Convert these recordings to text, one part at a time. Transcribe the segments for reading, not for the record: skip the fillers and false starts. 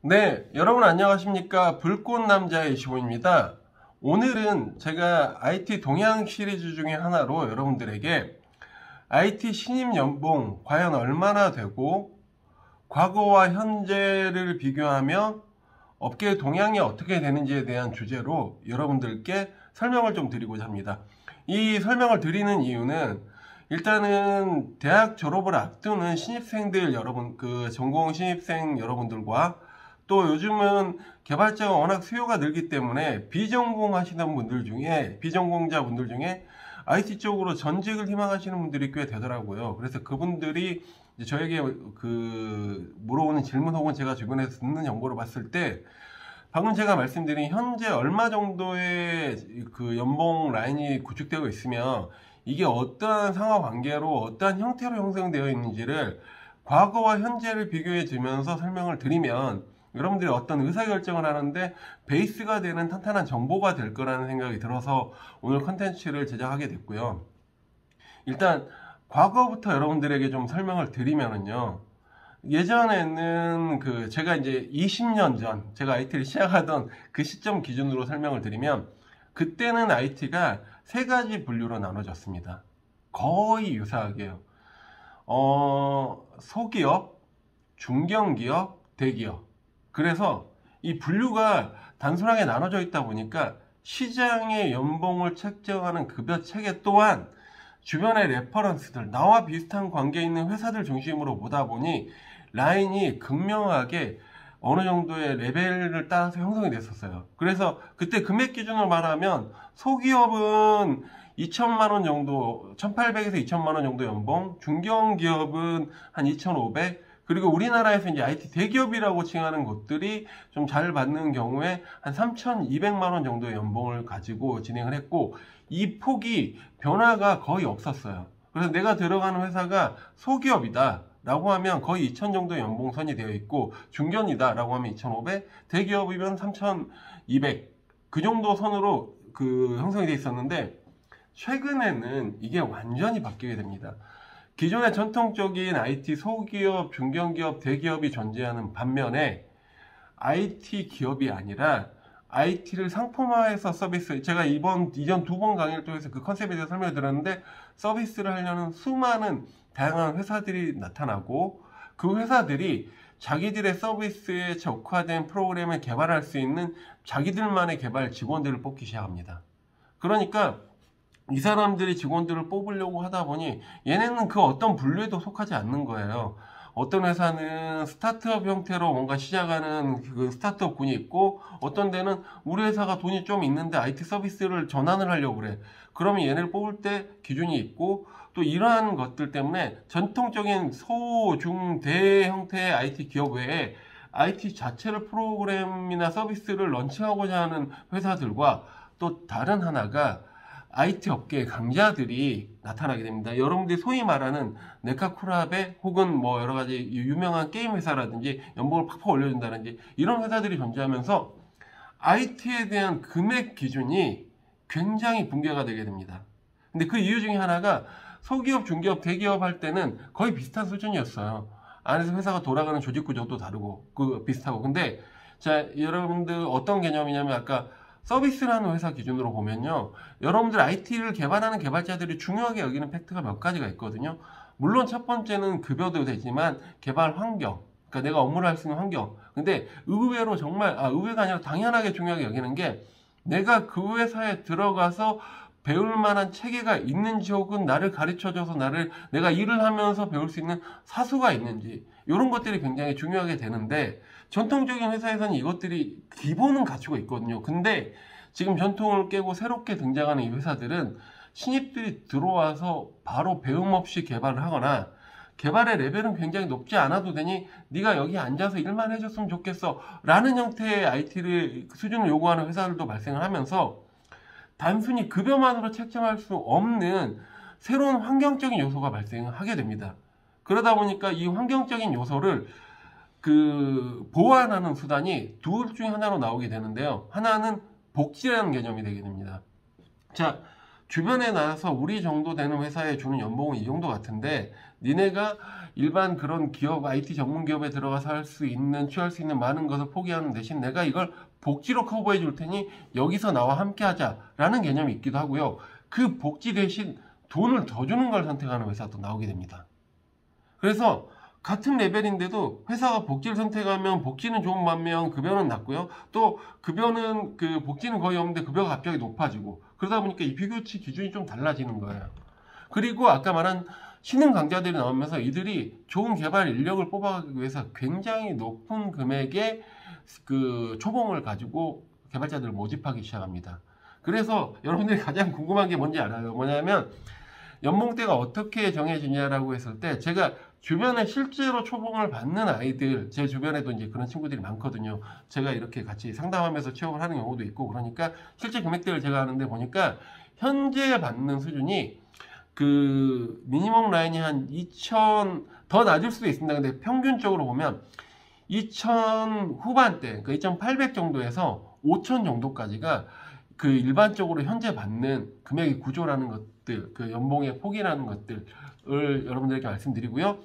네, 여러분 안녕하십니까? 불꽃남자의 25입니다. 오늘은 제가 IT 동향 시리즈 중에 하나로 여러분들에게 IT 신입 연봉 과연 얼마나 되고 과거와 현재를 비교하며 업계의 동향이 어떻게 되는지에 대한 주제로 여러분들께 설명을 좀 드리고자 합니다. 이 설명을 드리는 이유는 일단은 대학 졸업을 앞두는 신입생들 여러분, 전공 신입생 여러분들과 또 요즘은 개발자가 워낙 수요가 늘기 때문에 비전공자분들 중에 IT 쪽으로 전직을 희망하시는 분들이 꽤 되더라고요. 그래서 그분들이 이제 저에게 물어오는 질문 혹은 제가 주변에서 듣는 정보를 봤을 때 방금 제가 말씀드린 현재 얼마 정도의 그 연봉 라인이 구축되고 있으며 이게 어떠한 상하관계로 어떠한 형태로 형성되어 있는지를 과거와 현재를 비교해 주면서 설명을 드리면 여러분들이 어떤 의사결정을 하는데 베이스가 되는 탄탄한 정보가 될 거라는 생각이 들어서 오늘 컨텐츠를 제작하게 됐고요. 일단 과거부터 여러분들에게 좀 설명을 드리면은요. 예전에는 제가 이제 20년 전 제가 IT를 시작하던 그 시점 기준으로 설명을 드리면 그때는 IT가 세 가지 분류로 나눠졌습니다. 거의 유사하게요. 소기업, 중견기업, 대기업. 그래서 이 분류가 단순하게 나눠져 있다 보니까 시장의 연봉을 책정하는 급여 체계 또한 주변의 레퍼런스들, 나와 비슷한 관계에 있는 회사들 중심으로 보다 보니 라인이 극명하게 어느 정도의 레벨을 따라서 형성이 됐었어요. 그래서 그때 금액 기준으로 말하면 소기업은 2천만 원 정도, 1,800에서 2천만 원 정도 연봉, 중견기업은 한 2,500, 그리고 우리나라에서 이제 IT 대기업이라고 칭하는 곳들이 좀 잘 받는 경우에 한 3,200만 원 정도의 연봉을 가지고 진행을 했고, 이 폭이 변화가 거의 없었어요. 그래서 내가 들어가는 회사가 소기업이다 라고 하면 거의 2,000 정도의 연봉선이 되어 있고, 중견이다 라고 하면 2,500, 대기업이면 3,200, 그 정도 선으로 형성이 되어 있었는데 최근에는 이게 완전히 바뀌게 됩니다. 기존의 전통적인 IT 소기업, 중견기업, 대기업이 존재하는 반면에 IT 기업이 아니라 IT를 상품화해서 서비스, 제가 이전 두 번 강의를 통해서 그 컨셉에 대해서 설명을 드렸는데 서비스를 하려는 수많은 다양한 회사들이 나타나고 그 회사들이 자기들의 서비스에 적화된 프로그램을 개발할 수 있는 자기들만의 개발 직원들을 뽑기 시작합니다. 그러니까 이 사람들이 직원들을 뽑으려고 하다 보니 얘네는 그 어떤 분류에도 속하지 않는 거예요. 어떤 회사는 스타트업 형태로 뭔가 시작하는 그 스타트업 군이 있고 어떤 데는 우리 회사가 돈이 좀 있는데 IT 서비스를 전환을 하려고 그래. 그러면 얘네를 뽑을 때 기준이 있고 또 이러한 것들 때문에 전통적인 소, 중, 대 형태의 IT 기업 외에 IT 자체를 프로그램이나 서비스를 런칭하고자 하는 회사들과 또 다른 하나가 IT 업계의 강자들이 나타나게 됩니다. 여러분들이 소위 말하는 네카쿠라베 혹은 뭐 여러 가지 유명한 게임 회사라든지 연봉을 팍팍 올려준다든지 이런 회사들이 존재하면서 IT에 대한 금액 기준이 굉장히 붕괴가 되게 됩니다. 근데 그 이유 중에 하나가 소기업, 중기업, 대기업 할 때는 거의 비슷한 수준이었어요. 안에서 회사가 돌아가는 조직 구조도 다르고 비슷하고. 근데 자, 여러분들 어떤 개념이냐면 아까 서비스라는 회사 기준으로 보면요. 여러분들 IT를 개발하는 개발자들이 중요하게 여기는 팩트가 몇 가지가 있거든요. 물론 첫 번째는 급여도 되지만 개발 환경. 그러니까 내가 업무를 할 수 있는 환경. 근데 의외로 정말, 의외가 아니라 당연하게 중요하게 여기는 게 내가 그 회사에 들어가서 배울 만한 체계가 있는지 혹은 나를 가르쳐줘서 내가 일을 하면서 배울 수 있는 사수가 있는지 이런 것들이 굉장히 중요하게 되는데 전통적인 회사에서는 이것들이 기본은 갖추고 있거든요. 근데 지금 전통을 깨고 새롭게 등장하는 이 회사들은 신입들이 들어와서 바로 배움 없이 개발을 하거나 개발의 레벨은 굉장히 높지 않아도 되니 네가 여기 앉아서 일만 해줬으면 좋겠어 라는 형태의 IT를 수준을 요구하는 회사들도 발생을 하면서 단순히 급여만으로 책정할 수 없는 새로운 환경적인 요소가 발생하게 됩니다. 그러다 보니까 이 환경적인 요소를 보완하는 수단이 둘 중에 하나로 나오게 되는데요. 하나는 복지라는 개념이 되게 됩니다. 자, 주변에 나와서 우리 정도 되는 회사에 주는 연봉은 이 정도 같은데 니네가 일반 그런 기업, IT 전문 기업에 들어가서 할 수 있는, 취할 수 있는 많은 것을 포기하는 대신 내가 이걸 복지로 커버해 줄 테니 여기서 나와 함께 하자라는 개념이 있기도 하고요. 그 복지 대신 돈을 더 주는 걸 선택하는 회사도 나오게 됩니다. 그래서 같은 레벨인데도 회사가 복지를 선택하면 복지는 좋은 반면 급여는 낮고요. 또 급여는 복지는 거의 없는데 급여가 갑자기 높아지고 그러다 보니까 이 비교치 기준이 좀 달라지는 거예요. 그리고 아까 말한 신흥 강자들이 나오면서 이들이 좋은 개발 인력을 뽑아가기 위해서 굉장히 높은 금액의 초봉을 가지고 개발자들을 모집하기 시작합니다. 그래서 여러분들이 가장 궁금한 게 뭔지 알아요? 뭐냐면 연봉대가 어떻게 정해지냐라고 했을 때 제가 주변에 실제로 초봉을 받는 아이들, 제 주변에도 이제 그런 친구들이 많거든요. 제가 이렇게 같이 상담하면서 취업을 하는 경우도 있고 그러니까 실제 금액대를 제가 아는데 보니까 현재 받는 수준이 미니멈 라인이 한 2,000, 더 낮을 수도 있습니다. 근데 평균적으로 보면 2,000 후반대, 그러니까 2,800 정도에서 5,000 정도까지가 일반적으로 현재 받는 금액의 구조라는 것들, 연봉의 폭이라는 것들을 여러분들에게 말씀드리고요.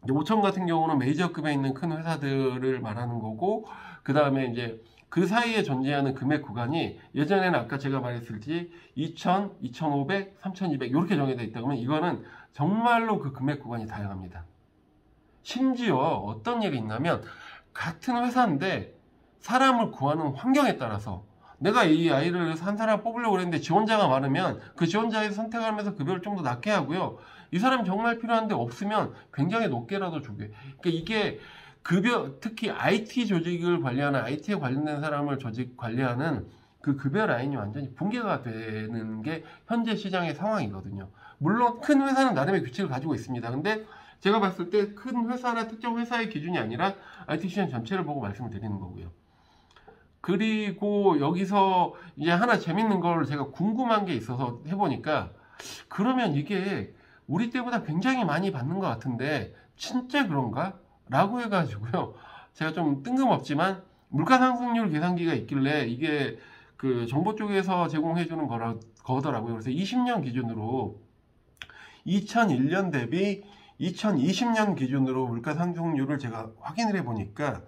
5천 같은 경우는 메이저급에 있는 큰 회사들을 말하는 거고, 그 다음에 이제 그 사이에 존재하는 금액 구간이 예전에는 아까 제가 말했을지 2,000, 2,500, 3,200 이렇게 정해져 있다 그러면 이거는 정말로 그 금액 구간이 다양합니다. 심지어 어떤 일이 있냐면 같은 회사인데 사람을 구하는 환경에 따라서 내가 이 아이를 한 사람 뽑으려고 그랬는데 지원자가 많으면 그 지원자에서 선택하면서 급여를 좀 더 낮게 하고요. 이 사람이 정말 필요한데 없으면 굉장히 높게라도 주게. 그러니까 이게 급여, 특히 IT 조직을 관리하는, IT에 관련된 사람을 조직 관리하는 그 급여 라인이 완전히 붕괴가 되는 게 현재 시장의 상황이거든요. 물론 큰 회사는 나름의 규칙을 가지고 있습니다. 근데 제가 봤을 때 큰 회사나 특정 회사의 기준이 아니라 IT 시장 전체를 보고 말씀을 드리는 거고요. 그리고 여기서 이제 하나 재밌는 걸 제가 궁금한 게 있어서 해보니까 그러면 이게 우리 때보다 굉장히 많이 받는 것 같은데 진짜 그런가? 라고 해가지고요. 제가 좀 뜬금없지만 물가 상승률 계산기가 있길래 이게 정보 쪽에서 제공해주는 거더라고요. 그래서 20년 기준으로 2001년 대비 2020년 기준으로 물가 상승률을 제가 확인을 해보니까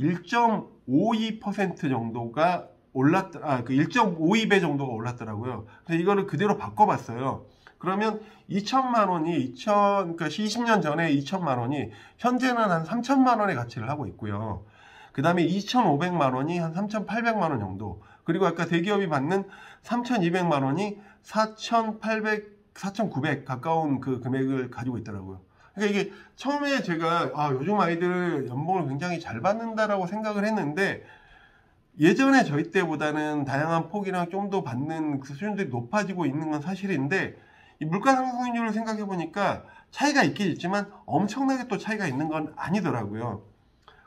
1.52% 정도가 1.52배 정도가 올랐더라고요. 그래서 이거를 그대로 바꿔봤어요. 그러면 2천만 원이 그러니까 20년 전에 2천만 원이 현재는 한 3천만 원의 가치를 하고 있고요. 그 다음에 2,500만 원이 한 3,800만 원 정도. 그리고 아까 대기업이 받는 3,200만 원이 4,800, 4,900 가까운 그 금액을 가지고 있더라고요. 그러니까 이게 처음에 제가 요즘 아이들 연봉을 굉장히 잘 받는다라고 생각을 했는데 예전에 저희 때보다는 다양한 폭이랑 좀 더 받는 그 수준들이 높아지고 있는 건 사실인데 이 물가 상승률을 생각해 보니까 차이가 있긴 있지만 엄청나게 또 차이가 있는 건 아니더라고요.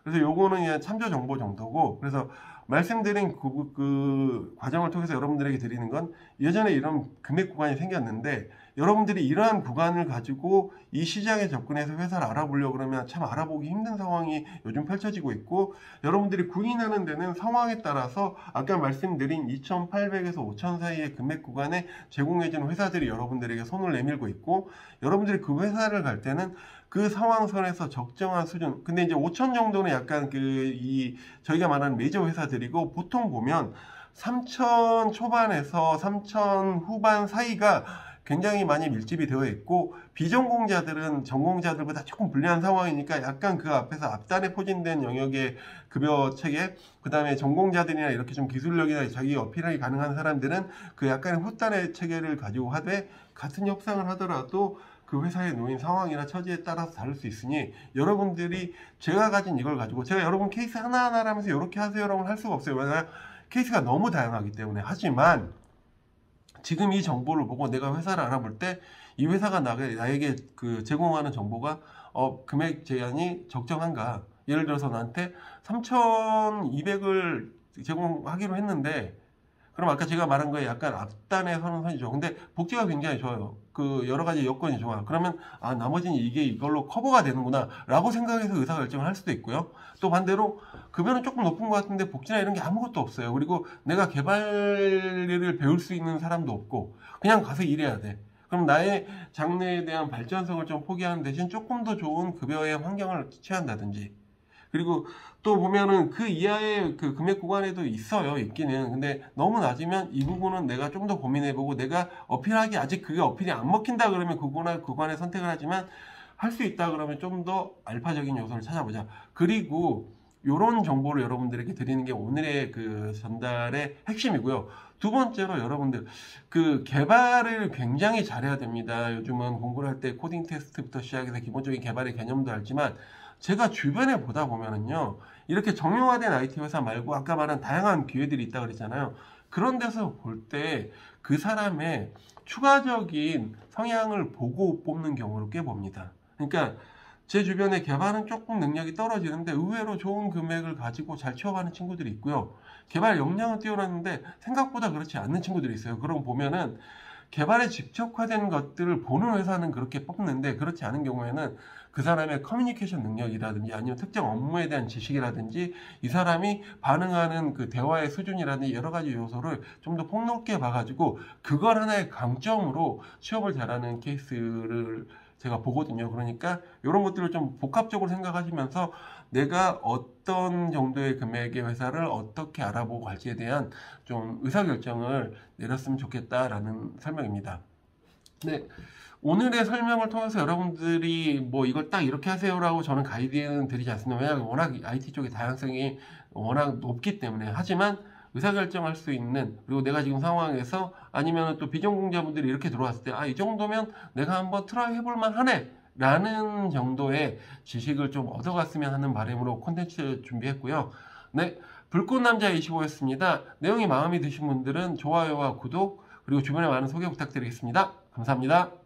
그래서 요거는 그냥 참조 정보 정도고, 그래서 말씀드린 그 과정을 통해서 여러분들에게 드리는 건 예전에 이런 금액 구간이 생겼는데 여러분들이 이러한 구간을 가지고 이 시장에 접근해서 회사를 알아보려고 그러면 참 알아보기 힘든 상황이 요즘 펼쳐지고 있고, 여러분들이 구인하는 데는 상황에 따라서 아까 말씀드린 2,800에서 5,000 사이의 금액 구간에 제공해주는 회사들이 여러분들에게 손을 내밀고 있고, 여러분들이 그 회사를 갈 때는 그 상황선에서 적정한 수준, 근데 이제 5,000 정도는 약간 저희가 말하는 메이저 회사들이고, 보통 보면 3,000 초반에서 3,000 후반 사이가 굉장히 많이 밀집이 되어 있고, 비전공자들은 전공자들보다 조금 불리한 상황이니까 약간 그 앞에서 앞단에 포진된 영역의 급여 체계, 그 다음에 전공자들이나 이렇게 좀 기술력이나 자기 어필이 가능한 사람들은 그 약간의 후단의 체계를 가지고 하되, 같은 협상을 하더라도 그 회사에 놓인 상황이나 처지에 따라서 다를 수 있으니 여러분들이 제가 가진 이걸 가지고 제가 여러분 케이스 하나하나 하면서 이렇게 하세요라고는 할 수가 없어요. 왜냐하면 케이스가 너무 다양하기 때문에. 하지만 지금 이 정보를 보고 내가 회사를 알아볼 때 이 회사가 나에게 제공하는 정보가 금액 제한이 적정한가. 예를 들어서 나한테 3,200을 제공하기로 했는데, 그럼 아까 제가 말한 거에 약간 앞단에 서는 선이죠. 근데 복지가 굉장히 좋아요. 그 여러 가지 여건이 좋아. 그러면 아 나머지는 이게 이걸로 커버가 되는구나 라고 생각해서 의사결정을 할 수도 있고요. 또 반대로 급여는 조금 높은 것 같은데 복지나 이런 게 아무것도 없어요. 그리고 내가 개발을 배울 수 있는 사람도 없고 그냥 가서 일해야 돼. 그럼 나의 장래에 대한 발전성을 좀 포기하는 대신 조금 더 좋은 급여의 환경을 취한다든지, 그리고 또 보면은 그 이하의 그 금액 구간에도 있어요. 있기는. 근데 너무 낮으면 이 부분은 내가 좀 더 고민해보고, 내가 어필하기 아직 그게 어필이 안 먹힌다 그러면 그구간에 선택을 하지만, 할 수 있다 그러면 좀 더 알파적인 요소를 찾아보자. 그리고 이런 정보를 여러분들에게 드리는 게 오늘의 그 전달의 핵심이고요. 두 번째로 여러분들 그 개발을 굉장히 잘해야 됩니다. 요즘은 공부를 할 때 코딩 테스트부터 시작해서 기본적인 개발의 개념도 알지만, 제가 주변에 보다 보면은요, 이렇게 정형화된 IT 회사 말고 아까 말한 다양한 기회들이 있다 그랬잖아요. 그런 데서 볼 때 그 사람의 추가적인 성향을 보고 뽑는 경우를 꽤 봅니다. 그러니까 제 주변에 개발은 조금 능력이 떨어지는데 의외로 좋은 금액을 가지고 잘 취업하는 친구들이 있고요. 개발 역량은 뛰어났는데 생각보다 그렇지 않는 친구들이 있어요. 그럼 보면은 개발에 직접화된 것들을 보는 회사는 그렇게 뽑는데, 그렇지 않은 경우에는 그 사람의 커뮤니케이션 능력이라든지 아니면 특정 업무에 대한 지식이라든지 이 사람이 반응하는 그 대화의 수준이라든지 여러 가지 요소를 좀 더 폭넓게 봐가지고 그걸 하나의 강점으로 취업을 잘하는 케이스를 제가 보거든요. 그러니까 이런 것들을 좀 복합적으로 생각하시면서 내가 어떤 정도의 금액의 회사를 어떻게 알아보고 갈지에 대한 좀 의사결정을 내렸으면 좋겠다라는 설명입니다. 네, 오늘의 설명을 통해서 여러분들이 뭐 이걸 딱 이렇게 하세요라고 저는 가이드는 드리지 않습니다. 왜냐하면 워낙 IT 쪽의 다양성이 워낙 높기 때문에. 하지만 의사결정할 수 있는, 그리고 내가 지금 상황에서 아니면 또 비전공자분들이 이렇게 들어왔을 때 아, 이 정도면 내가 한번 트라이 해볼 만하네 라는 정도의 지식을 좀 얻어갔으면 하는 바람으로 콘텐츠 준비했고요. 네, 불꽃남자 25였습니다. 내용이 마음에 드신 분들은 좋아요와 구독, 그리고 주변에 많은 소개 부탁드리겠습니다. 감사합니다.